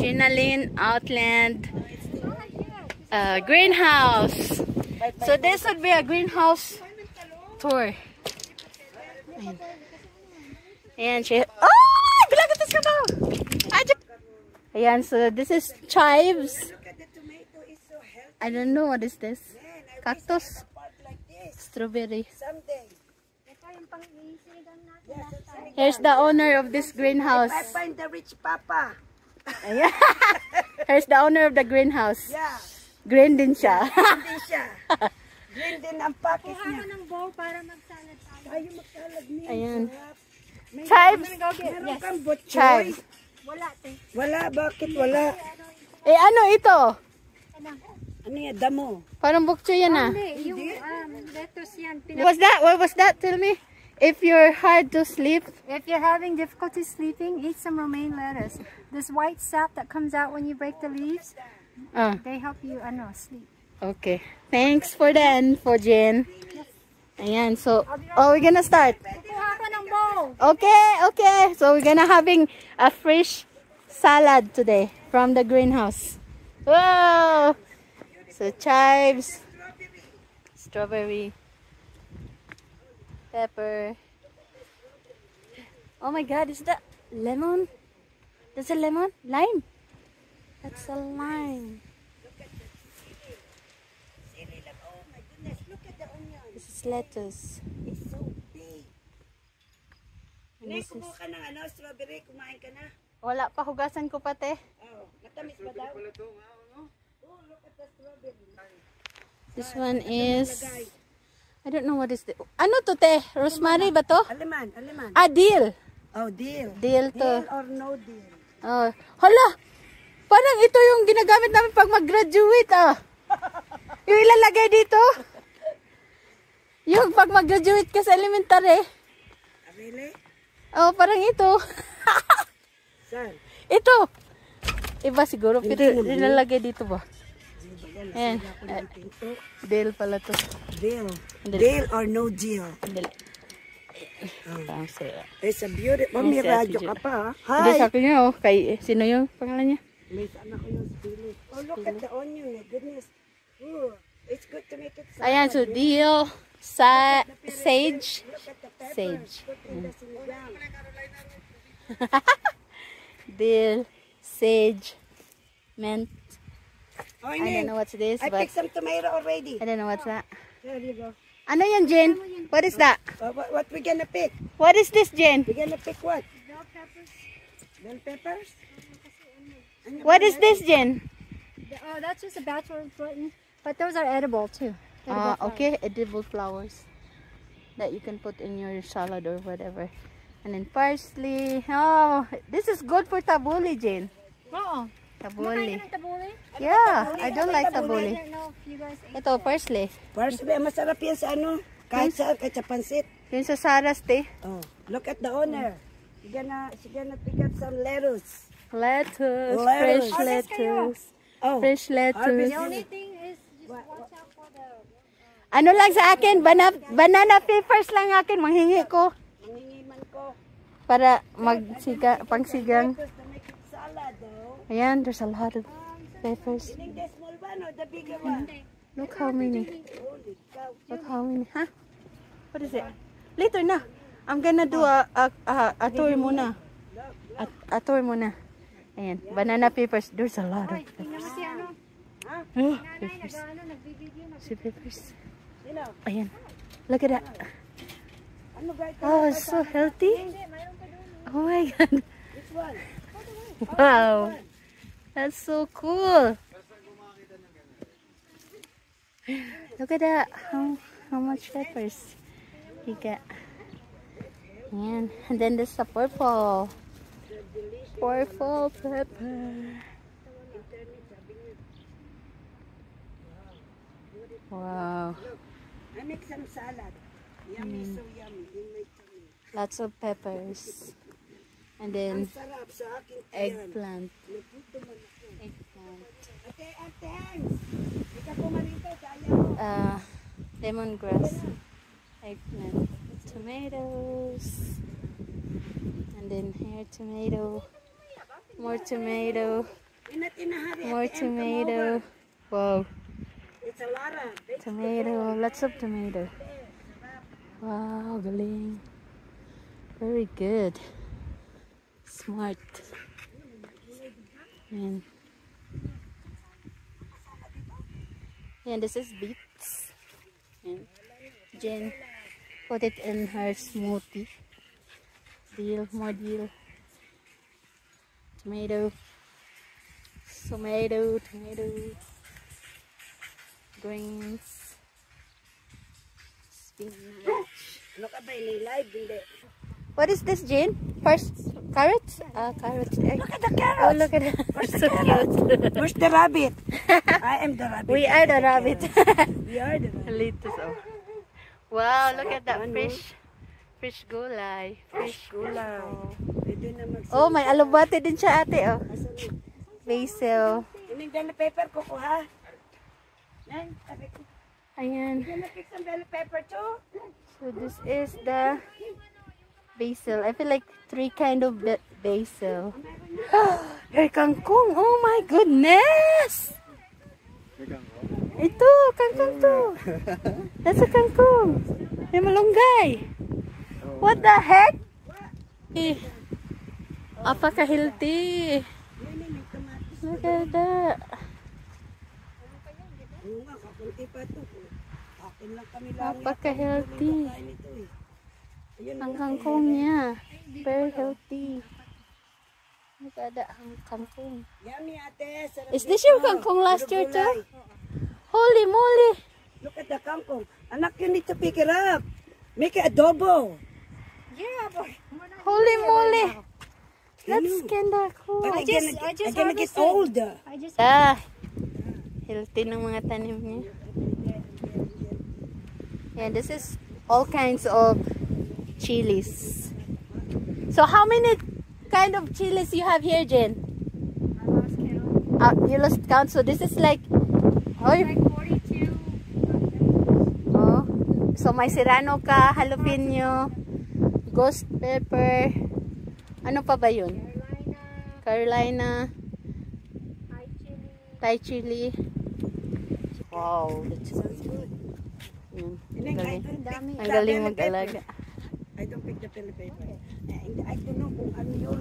Ginaline Outland greenhouse. So this would be a greenhouse tour. Ayan. Ayan siya. Oh! Bilagatas ka ba? Ayan, so this is chives. I don't know what is this. Cactus. Strawberry. Here's the owner of this greenhouse. I find the rich papa. Here's the owner of the greenhouse. Yeah. Green din siya. Green din siya. Green din ang package niya. Kuha ng bowl para magsalad tayo. Tayo magsalad niya. Ayan. May Chives. meron kang butchoy. Chives. Wala, te. Wala, bakit wala? Eh ano ito? Ano yan, damo? Parang bukcho yan ah. Hindi, yung lettuce yan. What was that? Tell me. If you're hard to sleep. If you're having difficulty sleeping, eat some romaine lettuce. This white sap that comes out when you break the leaves, they help you sleep. Okay. Thanks for the info, Jen. Ayan, so, we're gonna start. Kuha ko ng bowl. Okay. So, we're gonna having a fresh salad today from the greenhouse. Wow! So, chives, strawberry, pepper. Oh my God, is that lemon? That's a lemon? Lime? That's a lime. Oh my goodness, look at the onion. This is lettuce. It's so big. And this is... Kumuha ka ng strawberry, kumain ka na. Wala pa, hugasan ko pati. Oh, matamis ba daw? Oh, look at the strawberry. This one is... I don't know what is the... Ano to, te? Rosemary ba to? Aleman. Ah, dill. Oh, deal. Deal to. Deal or no deal? Oh. Hala! Parang ito yung ginagamit namin pag mag-graduate, ah. Yung ilalagay dito. Yung pag mag-graduate ka sa elementary. Really? Oh, parang ito. Saan? Ito. Iba siguro, Hindi pero naman. nilalagay dito ba? Ayan. Deal pala to. Deal. Hindi. Deal or no deal? Dali. Parang siya. It's a beautiful. Oh, may Yes, radyo Ate ka pa. Hindi Hi. sa akin yun, oh. Kay, sino yung pangalan niya? May sana ko yung spirit. Oh, look at the onion. My goodness. Ooh, it's good to make it salad. Ayan, so deal, sage, Look at the pepper. sage. Put in the sinigang. Dill, sage, mint. Oh, I don't know what's this, I but picked some tomato already. I don't know what's that. There you go. Ano yan, Jen? What is that? What we gonna pick? What is this, Jen? We gonna pick what? Bell peppers. What is this, Jen? Oh, that's just a bachelor button. But those are edible too. Edible flowers. Okay, edible flowers that you can put in your salad or whatever. And then parsley. Oh, this is good for tabbouleh, Jen. Oo. Tabbouleh. Kumakain ng tabbouleh? Yeah, I don't like I tabbouleh. don't know if you guys ate. Ito, parsley. Parsley, masarap yan sa ano? Kahit sa pansit. Yun sa Sarah's tea. Oh, look at the owner. She's gonna pick up some lettuce. Lettuce, Lettuce. fresh lettuce. Oh, Fresh lettuce. The only thing is just watch out for the... Ano lang sa akin, banana peppers lang akin, manghingi ko. mangingiman ko. Para pangsigang. Lettuce to make it salad, though. Ayan, there's a lot of peppers. You think the small one or the bigger one? Look how many. Holy cow. Look how many. Huh? What is it? Later na. I'm gonna do a tour muna. A tour muna. Ayan, banana peppers. There's a lot of Tingnan mo si ano. oh, Nanay, peppers. nagbibideo na. See peppers. Sino? Ayan. Look at that. Ano guys? Oh, it's so healthy. Oh my God. Which one? Wow. That's so cool. Look at that. How much peppers you got. And then there's the purple. Purple pepper. Wow. I make some salad. Yummy, so yummy. In my tummy. Lots of peppers. And then Sarap sa akin. eggplant. Nagutom man ako. Eggplant. Ate Hans. Ika po marito. Kaya. Lemongrass. Eggplant. Tomatoes. And then here tomato. More tomato. You're not in a hurry. More At the end, come tomato. over. Wow. It's a lot of vegetables. Tomato. Lots of tomato. Wow, galing. Very good. Smart. And this is beets. And Jen put it in her smoothie. Dill, more dill. Tomato. Tomato. Greens. Spinach. Look at my live. What is this, Jane? First, carrots? Carrots. Look at the Oh, carrots. look at that. So cute. Where's the rabbit? I am the rabbit. We are the rabbit. We are the rabbit. Lettuce, oh. Wow, look at that fish. Fish gulay. Fish Gulay. Pwede na Oh, may alubate din siya, ate, oh. Basil. Yung bell pepper ko ha? Yan, sabi ko. Ayan. You gonna pick some bell pepper too? So this is the basil. I feel like 3 kind of basil. Hey, kangkong. Oh my goodness. Ito, kangkong to. That's a kangkong. May malunggay. What the heck? Apaka-healthy. Look at that. Oo nga, kakunti pa ito. Akin lang kami lang. Apaka-healthy. Ang kangkong niya. Very healthy. Look at that kangkong. Yummy ate. Sarap Is this nito. your kangkong last year Gulay. too? Holy moly! Look at the kangkong. Anak, you need to pick it up. Make it adobo. Yeah, boy. Holy moly! That's kinda cool. But I'm gonna get older. Healthy ng mga tanim niya. Yeah, this is all kinds of chilies. So how many kind of chilies you have here, Jen? You lost count. So this is like, Like 42. oh, so may serrano ka, jalapeno, ghost pepper. Ano pa ba yun? Carolina. Thai chili. Wow, that sounds good. Ang galing mag-alaga. I don't pick the bell pepper. I don't know kung ano yun.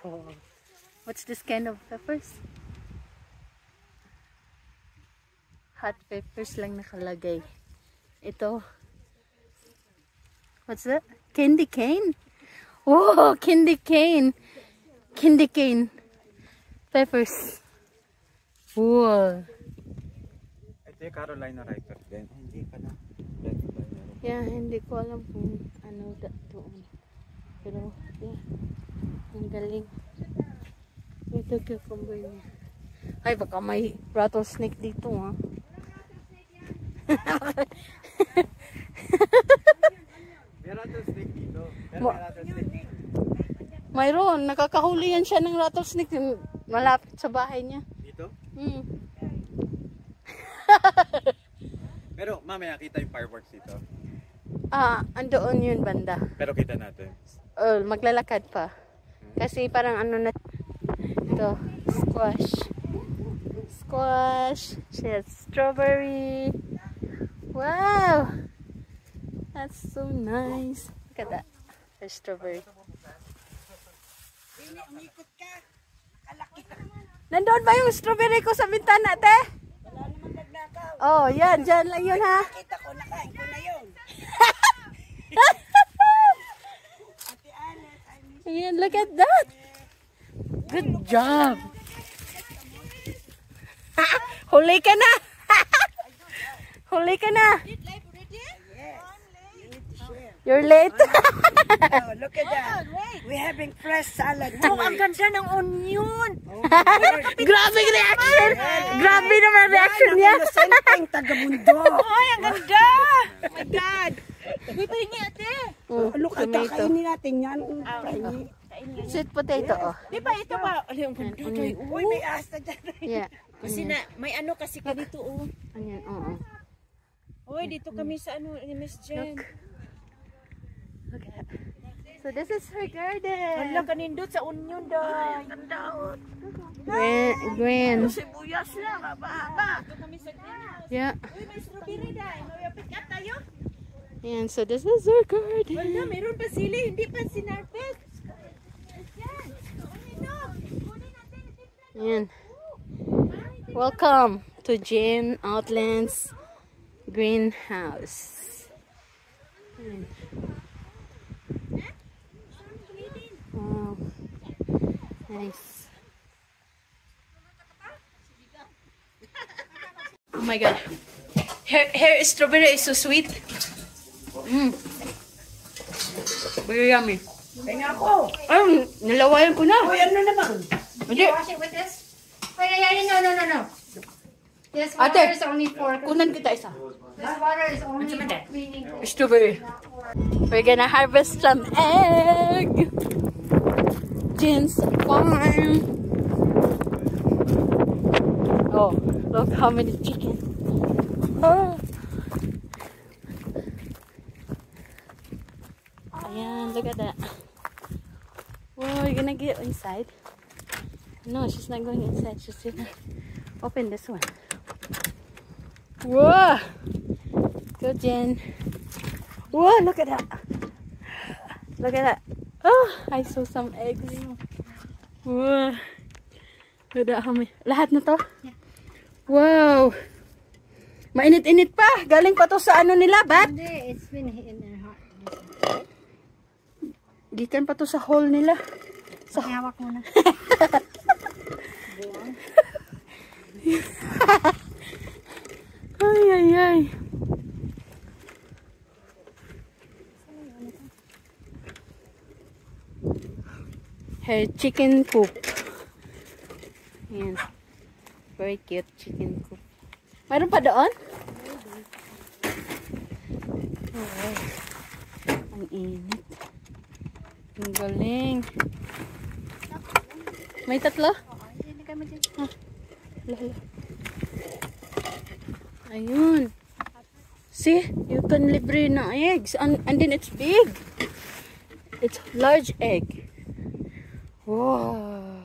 Oh. What's this kind of peppers? Hot peppers lang nakalagay. Ito. What's that? Candy cane? Oh, candy cane. Candy cane. Peppers. Wow. Ito yung Carolina Reaper din. Hindi pa na. Yeah, hindi ko alam kung ano doon. Pero, yeah. Ang galing. Ito cucumber niya. Ay, baka may rattlesnake dito, ha. May rattlesnake dito. Pero may rattlesnake dito. Mayroon, nakakahuli yan siya ng rattlesnake malapit sa bahay niya. Dito? Hmm. Pero mamaya kita yung fireworks dito. Andoon yun banda. Pero kita natin. Oh, maglalakad pa. Kasi parang ano na ito, squash. Squash. She has strawberry. Wow! That's so nice. Look at that. There's strawberry. Umikot ka. Kalaki ka. Nandoon ba yung strawberry ko sa bintana, te? Wala namang nagnakaw. Oh, yan. Diyan lang yun, ha? Nakita ko, nakain ko na yun. Ate Anet, I miss Ayan, look at that. Good job. Huli ka na. Huli ka na. You're late. Oh, look at that. We're having fresh salad tonight. Ang ganda ng onion. Grabe yung reaction. Grabe naman reaction niya. Inosenteng taga-mundo. Ay, ang ganda. Oh my God. Uy, pahingi ate. Look at that. Kainin natin yan. Pahingi. Sweet potato, oh. Di ba ito pa? Ang ganda. Uy, may asta dyan. Yeah. Kasi na, may ano kasi ka dito, oh. Ayan, oo. Uy, dito kami sa ano, ni Miss Jen. Look at that. So this is her garden. Wala kanindot sa onion dai. Green. Sibuyas lang, haba-haba. Yeah. Uy, may strawberry dai. May pick up tayo. And so this is her garden. Wala, meron pa sili, hindi pa sinarpet. And welcome to Jane Outlands Greenhouse. Wow, nice. Oh my god, her strawberry is so sweet. Very yummy. Kaya ako. Ay, nalawayan ko na. Uy, ano naman? Hindi. Wash it with this? Wait, no. This Ate, water is only for... kunan kita isa. This water is only for cleaning. Strawberry. We're gonna harvest some egg. Jen's farm. Oh, look how many chickens. Oh. Ayan, look at that. Whoa, you're gonna get inside? No, she's not going inside. She's gonna open this one. Whoa! Go, Jen. Whoa, look at that. Look at that. Oh, I saw some eggs. Whoa. Look at that, how many. Lahat na to? Yeah. Wow. Mainit-init pa. Galing pa to sa ano nila, bat? Hindi, it's been in there hot. Gikan pa to sa hole nila. Hawak mo na. Ay. Her chicken coop. Ayan. Very cute chicken coop. Mayroon pa doon? Oh, ang init. Ang galing. May tatlo? Ah, lala. Ayun. See, you can libre na eggs. And then it's big. It's large egg. Wow.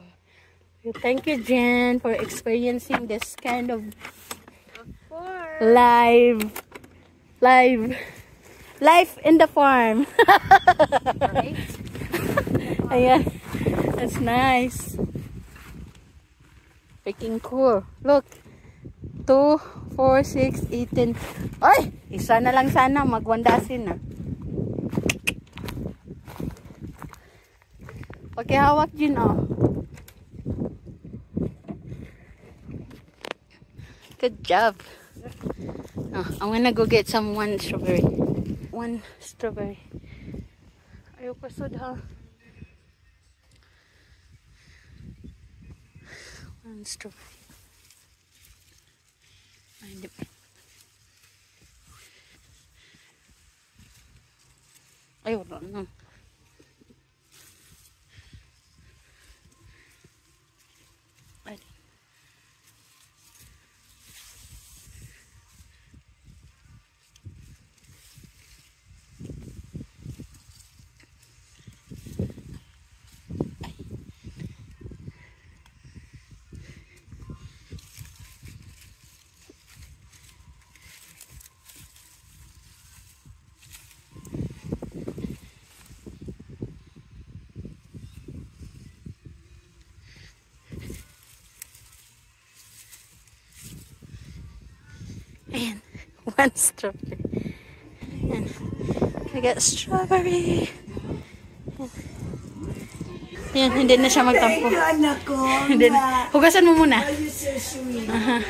Thank you, Jen, for experiencing this kind of life in the farm. Ayan. That's nice. Freaking cool. Look. 2, 4, 6, 18. Ay! Isa na lang sana. Magwandasin na. Okay, hawak Jin, oh. Good job. Oh, I'm gonna go get some one strawberry. Ayoko soda. One strawberry. Ay, wala na. Ay. And one strawberry. And I got strawberry. Yan, hindi na siya magtampo. Anak ko. Hugasan mo muna. Are you so sweet? Aha.